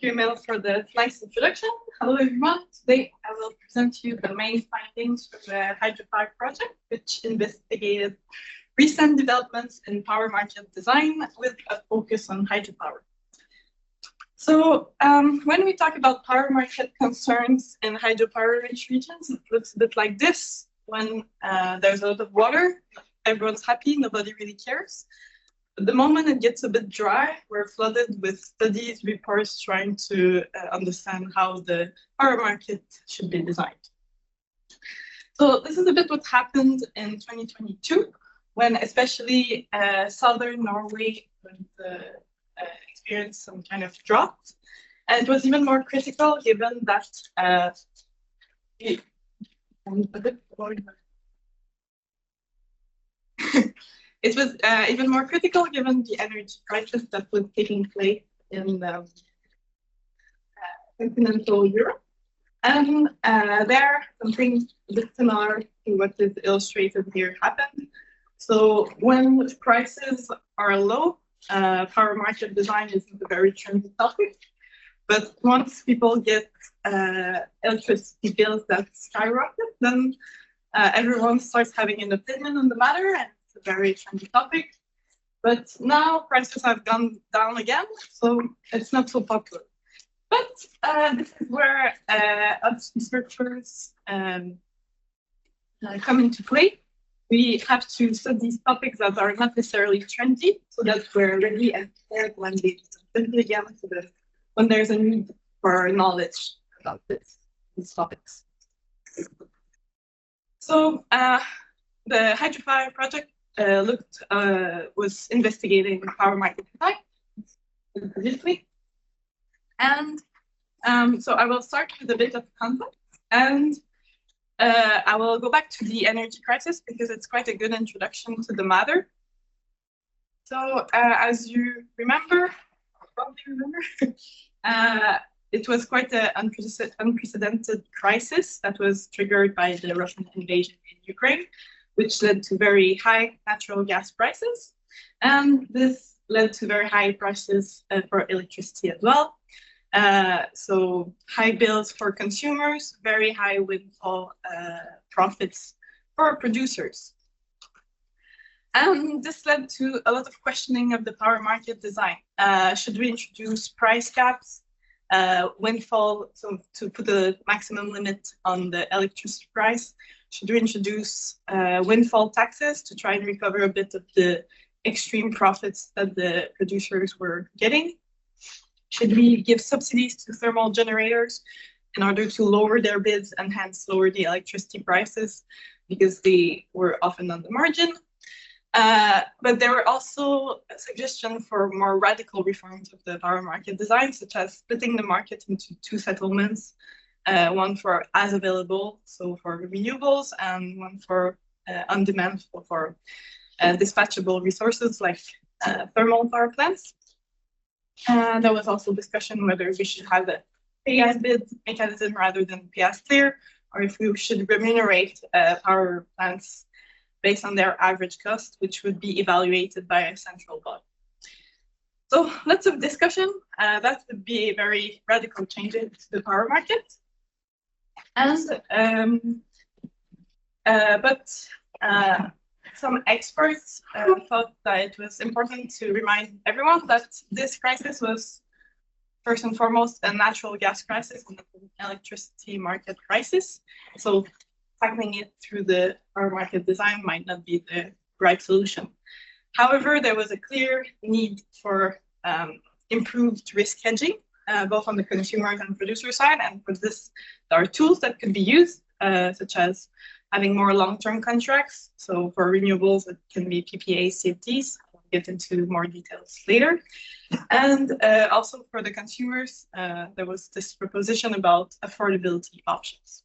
you, Emil, for the nice introduction. Hello, everyone. Today, I will present to you the main findings from the hydropower project, which investigated recent developments in power market design with a focus on hydropower. So, when we talk about power market concerns in hydropower-rich regions, it looks a bit like this. When there's a lot of water, everyone's happy, nobody really cares. But the moment it gets a bit dry, we're flooded with studies, reports trying to understand how the power market should be designed. So this is a bit what happened in 2022, when especially southern Norway experienced some kind of drought. And it was even more critical given that it was even more critical given the energy crisis that was taking place in continental Europe. And there, something a bit similar to what is illustrated here happened. So when prices are low, power market design isn't a very trendy topic. But once people get electricity bills that skyrocket, then everyone starts having an opinion on the matter, and it's a very trendy topic. But now prices have gone down again, so it's not so popular. But this is where us researchers come into play. We have to study these topics that are not necessarily trendy, so that we're ready and prepared when they again when there's a need for knowledge about these topics. So the hydropower project was investigating power market design briefly. And so I will start with a bit of context, and I will go back to the energy crisis because it's quite a good introduction to the matter. So as you remember, probably remember, it was quite an unprecedented crisis that was triggered by the Russian invasion in Ukraine, which led to very high natural gas prices. And this led to very high prices for electricity as well. So high bills for consumers, very high windfall profits for producers. And this led to a lot of questioning of the power market design. Should we introduce price caps, windfall, so to put a maximum limit on the electricity price? Should we introduce windfall taxes to try and recover a bit of the extreme profits that the producers were getting? Should we give subsidies to thermal generators in order to lower their bids and hence lower the electricity prices because they were often on the margin? But there were also suggestions for more radical reforms of the power market design, such as splitting the market into two settlements, one for as available, so for renewables, and one for on demand for dispatchable resources like thermal power plants. There was also discussion whether we should have a pay-as-bid mechanism rather than pay-as-clear, or if we should remunerate power plants based on their average cost, which would be evaluated by a central body. So lots of discussion. That would be a very radical change to the power market. And some experts thought that it was important to remind everyone that this crisis was first and foremost a natural gas crisis and an electricity market crisis. So tackling it through the power market design might not be the right solution. However, there was a clear need for improved risk hedging, both on the consumer and producer side. And for this, there are tools that could be used, such as having more long-term contracts. So for renewables, it can be PPAs, CFDs. I'll get into more details later. And also for the consumers, there was this proposition about affordability options.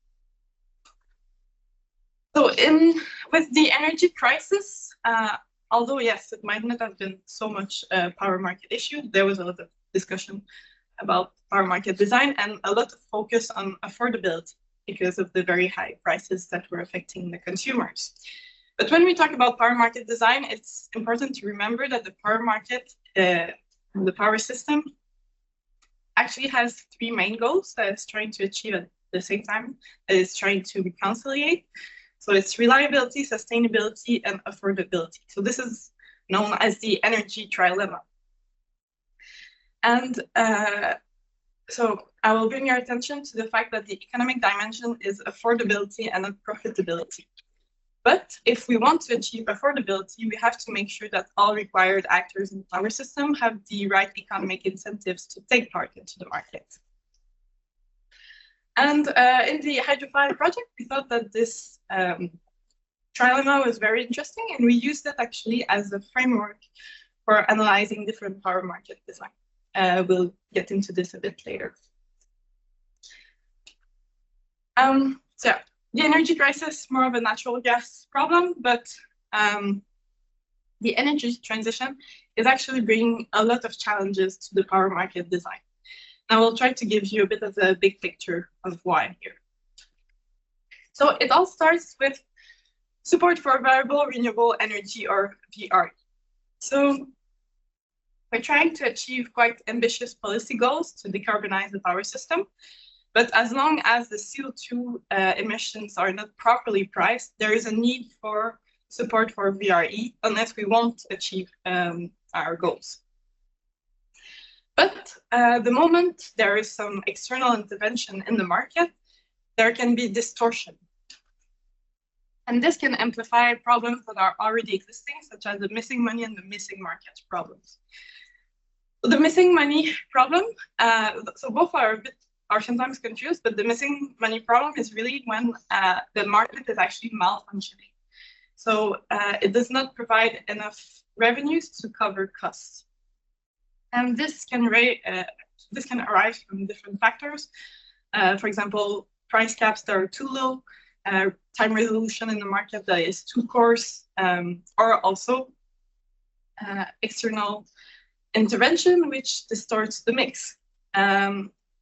So with the energy crisis, although yes, it might not have been so much a power market issue, there was a lot of discussion about power market design and a lot of focus on affordability because of the very high prices that were affecting the consumers. But when we talk about power market design, it's important to remember that the power market, the power system, actually has three main goals that it's trying to achieve at the same time. It's trying to reconciliate. So it's reliability, sustainability, and affordability. So this is known as the energy trilemma. And so I will bring your attention to the fact that the economic dimension is affordability and not profitability. But if we want to achieve affordability, we have to make sure that all required actors in the power system have the right economic incentives to take part into the market. And in the hydropower project, we thought that this trilemma was very interesting, and we used it actually as a framework for analyzing different power market design. We'll get into this a bit later. So the energy crisis, more of a natural gas problem, but the energy transition is actually bringing a lot of challenges to the power market design. I will try to give you a bit of the big picture of why I'm here. So it all starts with support for variable renewable energy, or VRE. So we're trying to achieve quite ambitious policy goals to decarbonize the power system. But as long as the CO2 emissions are not properly priced, there is a need for support for VRE, unless we won't achieve our goals. But the moment there is some external intervention in the market, there can be distortion. And this can amplify problems that are already existing, such as the missing money and the missing market problems. The missing money problem, so both are sometimes confused, but the missing money problem is really when the market is actually malfunctioning. So it does not provide enough revenues to cover costs. And this can arise from different factors. For example, price caps that are too low, time resolution in the market that is too coarse, or also external intervention, which distorts the mix.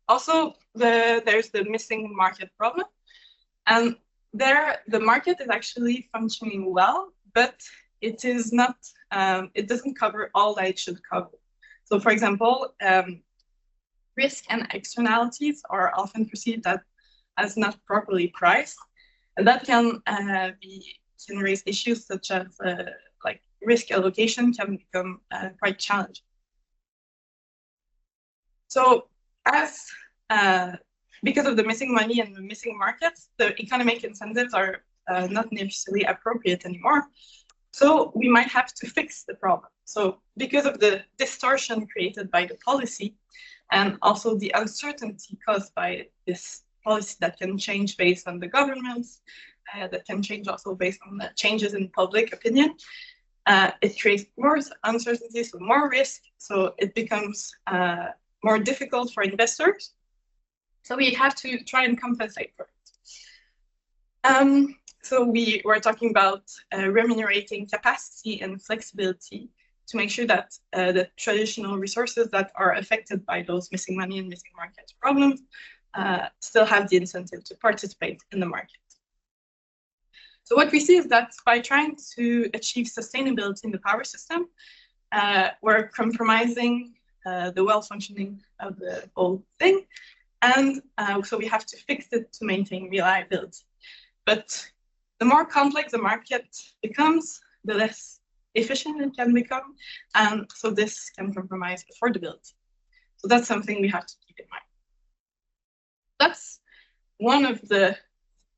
Also, there's the missing market problem. And there, the market is actually functioning well, but it is not, it doesn't cover all that it should cover. So for example, risk and externalities are often perceived as not properly priced. And that can raise issues such as like risk allocation can become quite challenging. So because of the missing money and the missing markets, the economic incentives are not necessarily appropriate anymore. So we might have to fix the problem. So because of the distortion created by the policy and also the uncertainty caused by this policy that can change based on the governments, that can change also based on the changes in public opinion, it creates more uncertainty, so more risk. So it becomes more difficult for investors. So we have to try and compensate for it. So we were talking about remunerating capacity and flexibility to make sure that the traditional resources that are affected by those missing money and missing market problems still have the incentive to participate in the market. So what we see is that by trying to achieve sustainability in the power system, we're compromising the well-functioning of the whole thing. And so we have to fix it to maintain reliability. But the more complex the market becomes, the less efficient it can become. And so this can compromise affordability. So that's something we have to keep in mind. That's one of the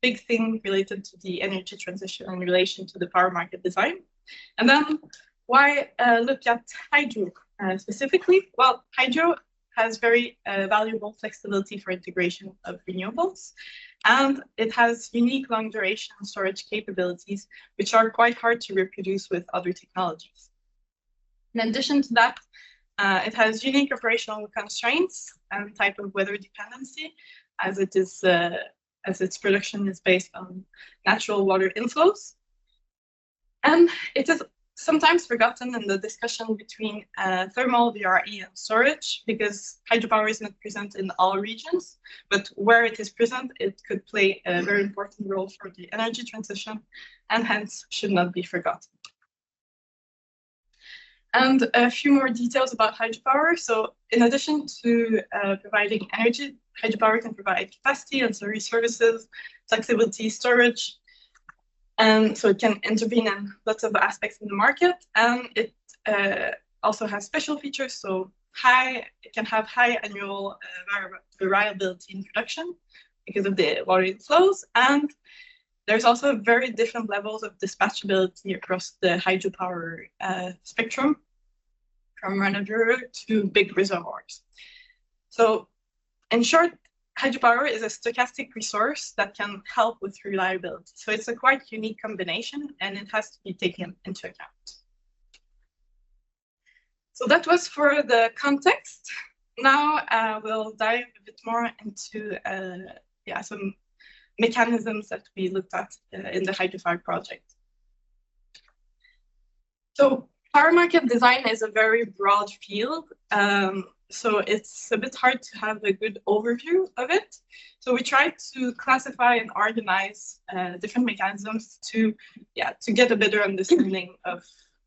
big things related to the energy transition in relation to the power market design. And then why look at hydro specifically? Well, hydro has very valuable flexibility for integration of renewables, and it has unique long duration storage capabilities, which are quite hard to reproduce with other technologies. In addition to that, it has unique operational constraints and type of weather dependency, as its production is based on natural water inflows. And it is sometimes forgotten in the discussion between thermal, VRE, and storage, because hydropower is not present in all regions, but where it is present, it could play a very important role for the energy transition, and hence should not be forgotten. And a few more details about hydropower. So in addition to providing energy, hydropower can provide capacity, ancillary services, flexibility, storage. And so it can intervene in lots of aspects in the market. And it also has special features. So it can have high annual variability in production because of the water inflows. And there's also very different levels of dispatchability across the hydropower spectrum, from run-of-river to big reservoirs. So in short, hydropower is a stochastic resource that can help with reliability. So it's a quite unique combination, and it has to be taken into account. So that was for the context. Now we'll dive a bit more into some mechanisms that we looked at in the hydropower project. So power market design is a very broad field. So it's a bit hard to have a good overview of it. So we tried to classify and organize different mechanisms to get a better understanding of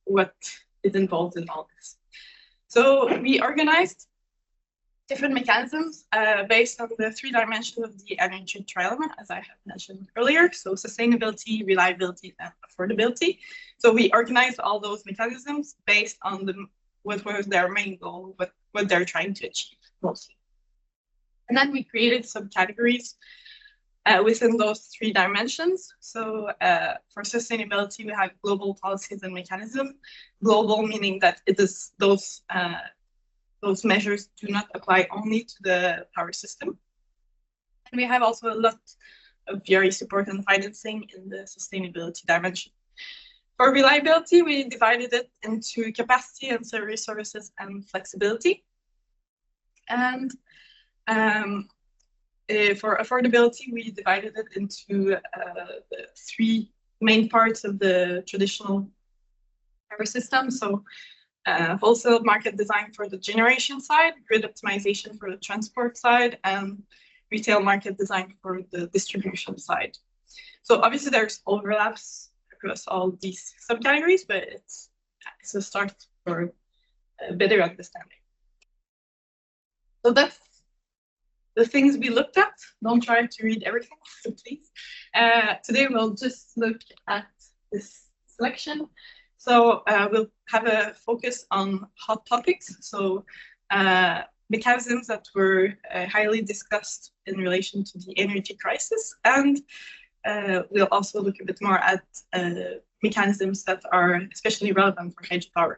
what is involved in all this. So we organized different mechanisms based on the 3 dimensions of the energy trilemma, as I have mentioned earlier. So sustainability, reliability, and affordability. So we organized all those mechanisms based on what was their main goal, what they're trying to achieve mostly. And then we created subcategories within those 3 dimensions. So for sustainability, we have global policies and mechanisms. Global meaning that it is those measures do not apply only to the power system. And we have also a lot of very support and financing in the sustainability dimension. For reliability, we divided it into capacity, ancillary services, and flexibility. And for affordability, we divided it into the 3 main parts of the traditional power system. So wholesale market design for the generation side, grid optimization for the transport side, and retail market design for the distribution side. So obviously there's overlaps across all these subcategories, but it's a start for a better understanding. So that's the things we looked at. Don't try to read everything, please. Today we'll just look at this selection. So we'll have a focus on hot topics. So mechanisms that were highly discussed in relation to the energy crisis. And we'll also look a bit more at mechanisms that are especially relevant for hydropower.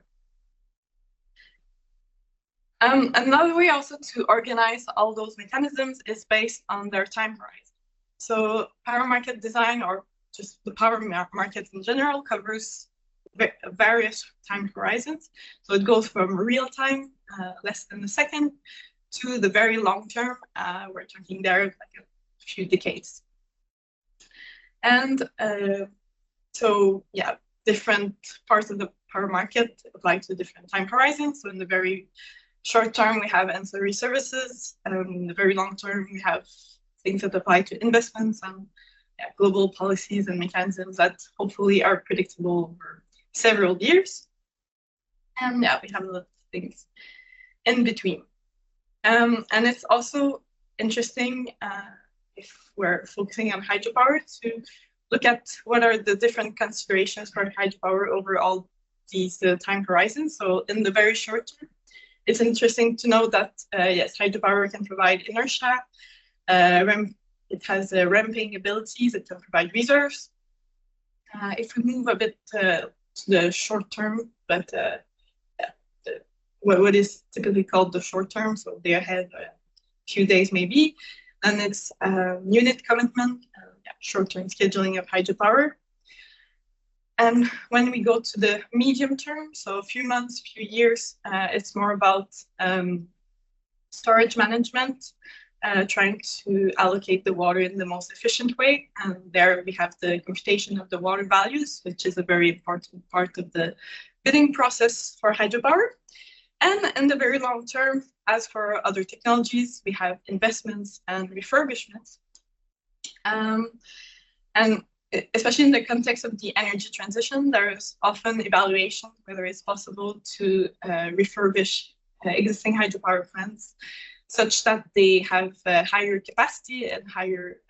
Another way also to organize all those mechanisms is based on their time horizon. So power market design, or just the power market in general, covers various time horizons. So it goes from real time, less than a second, to the very long term. We're talking there like a few decades. And different parts of the power market apply to different time horizons. So in the very short term, we have ancillary services. In the very long term, we have things that apply to investments and global policies and mechanisms that hopefully are predictable over several years. And we have a lot of things in between. And it's also interesting, if we're focusing on hydropower, to look at what are the different considerations for hydropower over all these time horizons. So in the very short term, it's interesting to know that, yes, hydropower can provide inertia, it has ramping abilities, it can provide reserves. If we move a bit to the short term, but what is typically called the short term, so they have a few days maybe, and it's unit commitment, short-term scheduling of hydropower. And when we go to the medium term, so a few months, few years, it's more about storage management, trying to allocate the water in the most efficient way. And there we have the computation of the water values, which is a very important part of the bidding process for hydropower. And in the very long term, as for other technologies, we have investments and refurbishments. And especially in the context of the energy transition, there's often evaluation whether it's possible to refurbish existing hydropower plants such that they have higher capacity and higher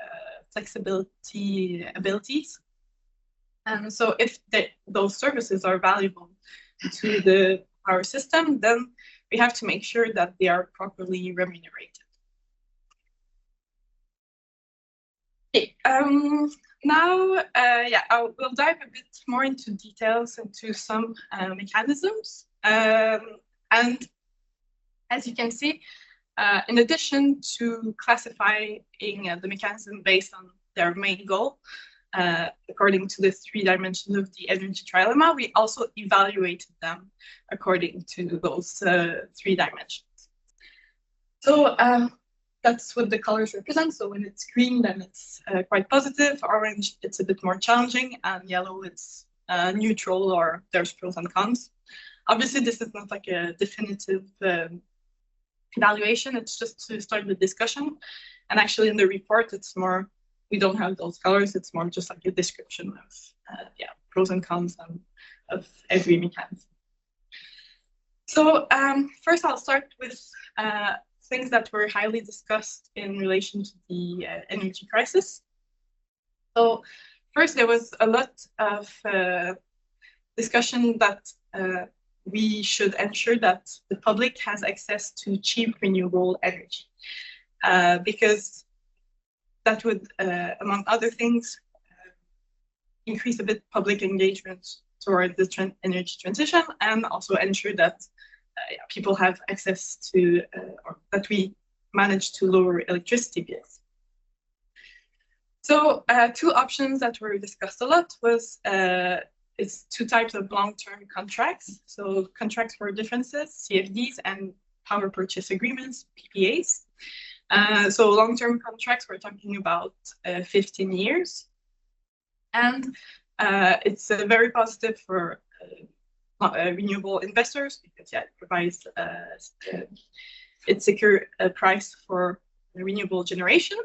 flexibility abilities. And so if those services are valuable to the power system, then we have to make sure that they are properly remunerated. Okay, now, we'll dive a bit more into details into some mechanisms. And as you can see, in addition to classifying the mechanism based on their main goal, according to the 3 dimensions of the energy trilemma, we also evaluated them according to those 3 dimensions. So that's what the colors represent. So when it's green, then it's quite positive. Orange, it's a bit more challenging. And yellow, it's neutral, or there's pros and cons. Obviously, this is not like a definitive evaluation. It's just to start the discussion. And actually, in the report, it's more, we don't have those colors. It's more just like a description of pros and cons of every mechanism. So first, I'll start with things that were highly discussed in relation to the energy crisis. So first, there was a lot of discussion that we should ensure that the public has access to cheap renewable energy, because that would, among other things, increase a bit public engagement toward the energy transition, and also ensure that people have access to, or that we manage to lower electricity bills. So 2 options that were discussed a lot was, it's 2 types of long-term contracts. So contracts for differences, CFDs, and power purchase agreements, PPAs. So long-term contracts, we're talking about 15 years. And it's very positive for renewable investors because it provides it secure a price for renewable generation.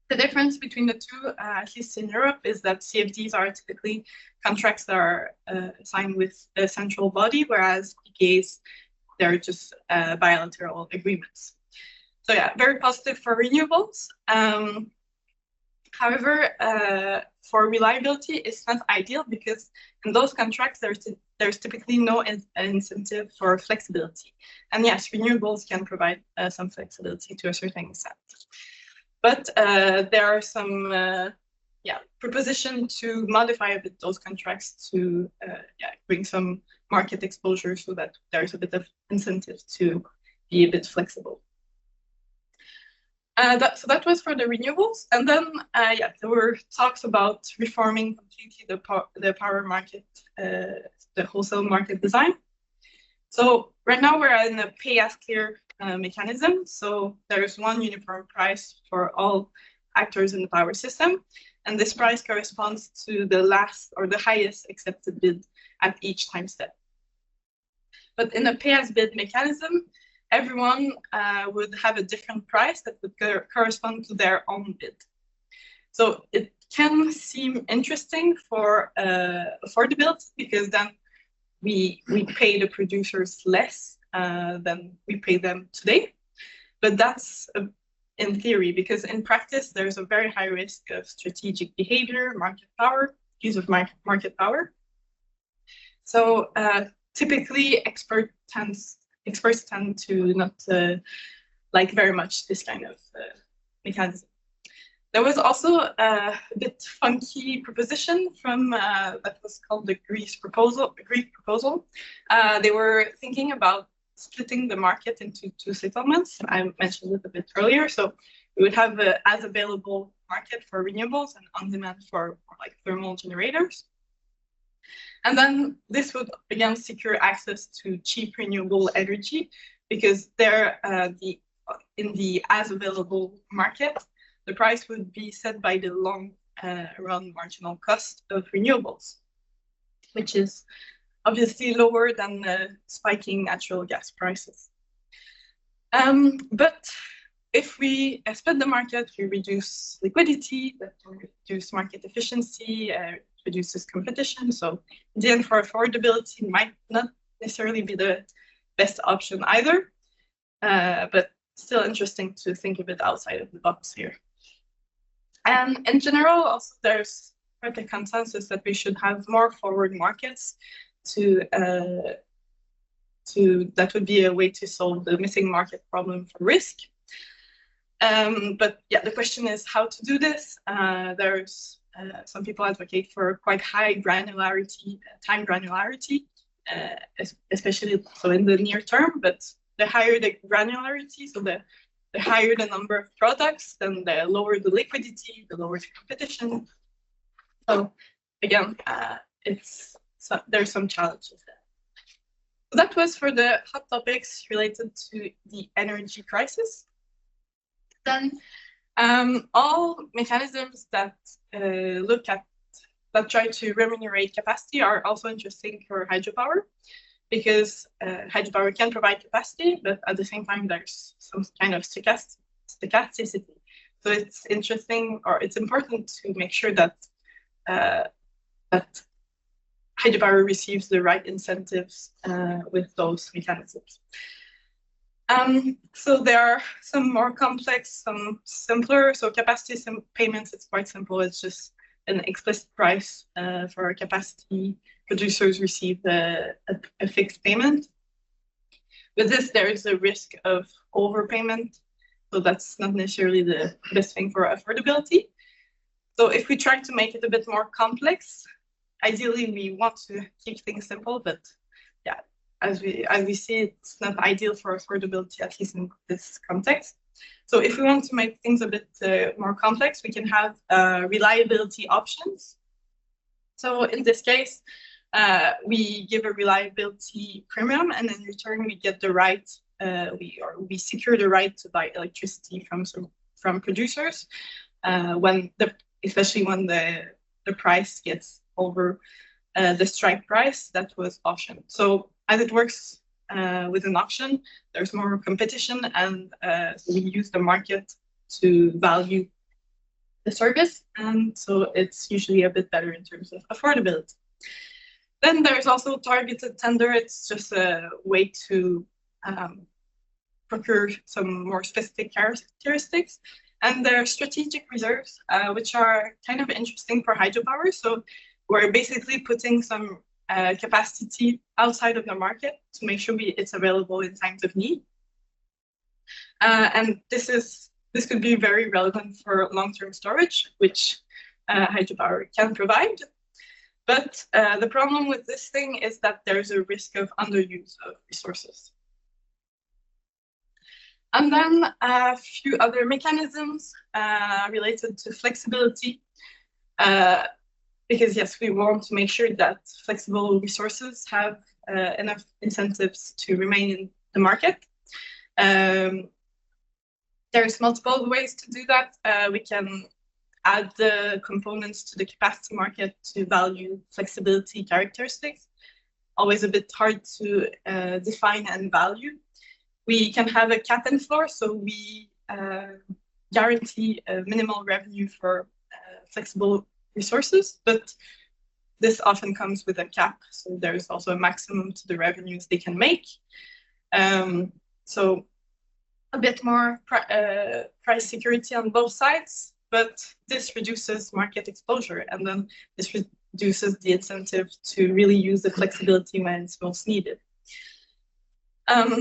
The difference between the 2, at least in Europe, is that CFDs are typically contracts that are signed with a central body, whereas PPAs, they're just bilateral agreements. So very positive for renewables. However, for reliability, it's not ideal because in those contracts, there's typically no incentive for flexibility. And yes, renewables can provide some flexibility to a certain extent. But there are some proposition to modify a bit those contracts to bring some market exposure so that there's a bit of incentive to be a bit flexible. So that was for the renewables. And then, there were talks about reforming completely the power market, the wholesale market design. So right now we're in a pay-as-clear mechanism. So there's one uniform price for all actors in the power system. And this price corresponds to the last or the highest accepted bid at each time step. But in a pay-as-bid mechanism, everyone would have a different price that would correspond to their own bid. So it can seem interesting for affordability because then we pay the producers less than we pay them today. But that's in theory, because in practice, there's a very high risk of strategic behavior, market power, use of market power. So typically, experts tend to not like very much this kind of mechanism. There was also a bit funky proposition from that was called the Greek proposal. They were thinking about splitting the market into 2 settlements. I mentioned it a bit earlier. So we would have an as available market for renewables and on demand for like thermal generators. And then this would again secure access to cheap renewable energy because they're in the as available market, the price would be set by the long run marginal cost of renewables, which is obviously lower than the spiking natural gas prices. But if we split the market, we reduce liquidity, that can reduce market efficiency, reduces competition. So in the end, for affordability, might not necessarily be the best option either, but still interesting to think a bit outside of the box here. And in general, also there's quite a consensus that we should have more forward markets that would be a way to solve the missing market problem for risk. But yeah, the question is how to do this. There's some people advocate for quite high granularity, time granularity, especially so in the near term. But the higher the granularity, so the higher the number of products, then the lower the liquidity, the lower the competition. So again, there's some challenges there. So that was for the hot topics related to the energy crisis. Then all mechanisms that try to remunerate capacity are also interesting for hydropower, because hydropower can provide capacity, but at the same time there's some kind of stochasticity. So it's interesting, or it's important to make sure that that hydropower receives the right incentives with those mechanisms. So there are some more complex, some simpler. So capacity payments, it's quite simple. It's just an explicit price for capacity. Producers receive a fixed payment. With this, there is a risk of overpayment. So that's not necessarily the best thing for affordability. So if we try to make it a bit more complex, ideally we want to keep things simple, but yeah, as we see, it's not ideal for affordability, at least in this context. So if we want to make things a bit more complex, we can have reliability options. So in this case, we give a reliability premium, and in return we get the right, we secure the right to buy electricity from producers especially when the price gets over the strike price that was auctioned. So as it works with an auction, there's more competition, and so we use the market to value the service, and so it's usually a bit better in terms of affordability. Then there's also targeted tender. It's just a way to procure some more specific characteristics. And there are strategic reserves, which are kind of interesting for hydropower. So we're basically putting some capacity outside of the market to make sure it's available in times of need. And this could be very relevant for long-term storage, which hydropower can provide. But the problem with this thing is that there's a risk of underuse of resources. And then a few other mechanisms related to flexibility. Because yes, we want to make sure that flexible resources have enough incentives to remain in the market. There's multiple ways to do that. We can add the components to the capacity market to value flexibility characteristics. Always a bit hard to define and value. We can have a cap and floor, so we guarantee a minimal revenue for flexible resources, but this often comes with a cap, so there's also a maximum to the revenues they can make. So a bit more price security on both sides, but this reduces market exposure, and then this reduces the incentive to really use the flexibility when it's most needed.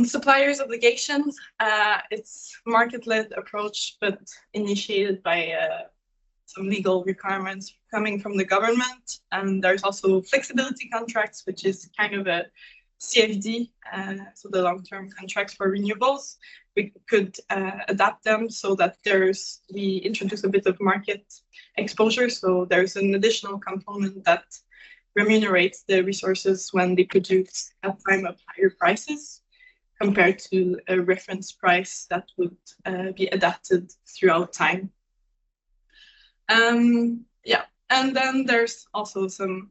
Suppliers' obligations, it's market-led approach, but initiated by some legal requirements coming from the government. And there's also flexibility contracts, which is kind of a CFD, so the long-term contracts for renewables. We could adapt them so that we introduce a bit of market exposure. So there's an additional component that remunerates the resources when they produce at time of higher prices, compared to a reference price that would be adapted throughout time. Yeah, and then there's also some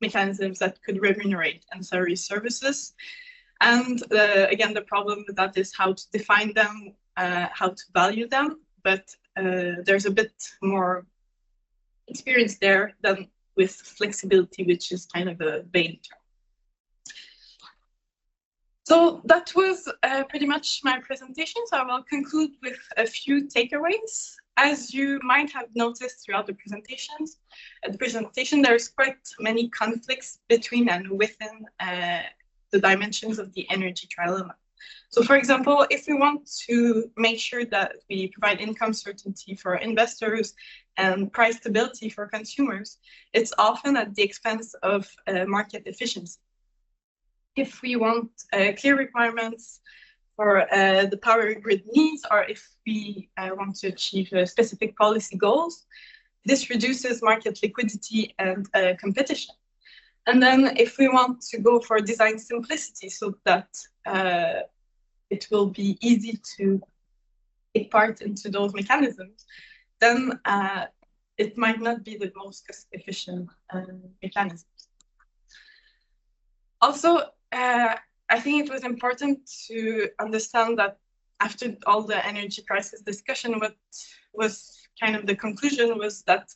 mechanisms that could remunerate ancillary services. And again, the problem with that is how to define them. how to value them, but there's a bit more experience there than with flexibility, which is kind of a vague term. So that was pretty much my presentation. So I will conclude with a few takeaways. As you might have noticed throughout the presentation, there's quite many conflicts between and within the dimensions of the energy trilemma. So for example, if we want to make sure that we provide income certainty for investors and price stability for consumers, it's often at the expense of market efficiency. If we want clear requirements for the power grid needs, or if we want to achieve specific policy goals, this reduces market liquidity and competition. And then if we want to go for design simplicity so that it will be easy to take part into those mechanisms, then it might not be the most cost-efficient mechanisms. Also, I think it was important to understand that after all the energy crisis discussion, what was kind of the conclusion was that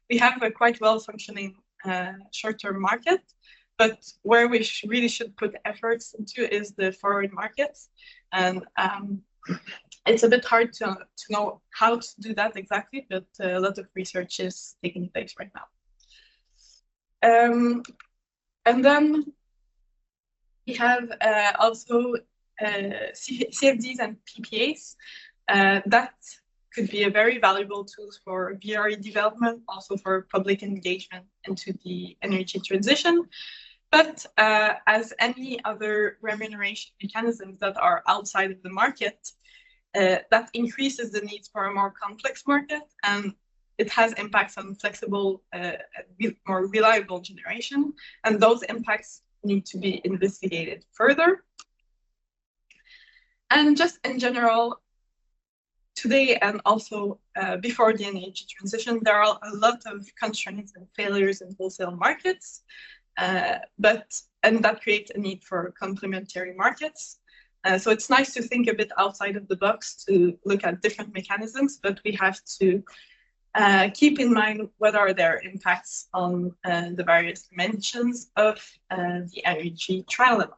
we have a quite well-functioning short-term market, but where we really should put efforts into is the forward markets. And it's a bit hard to know how to do that exactly, but a lot of research is taking place right now. And then we have also CFDs and PPAs. That could be a very valuable tool for VRE development, also for public engagement into the energy transition. But as any other remuneration mechanisms that are outside of the market, that increases the need for a more complex market, and it has impacts on flexible, more reliable generation, and those impacts need to be investigated further. And just in general, today and also before the energy transition, there are a lot of constraints and failures in wholesale markets, and that creates a need for complementary markets. So it's nice to think a bit outside of the box to look at different mechanisms, but we have to keep in mind what are their impacts on the various dimensions of the energy trilemma.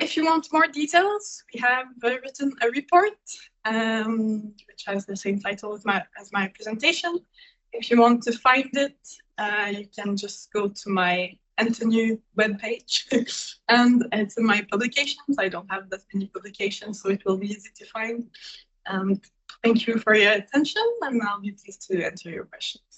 If you want more details, we have written a report which has the same title as my presentation. If you want to find it, you can just go to my NTNU webpage and it's in my publications. I don't have that many publications, so it will be easy to find. Thank you for your attention, and I'll be pleased to answer your questions.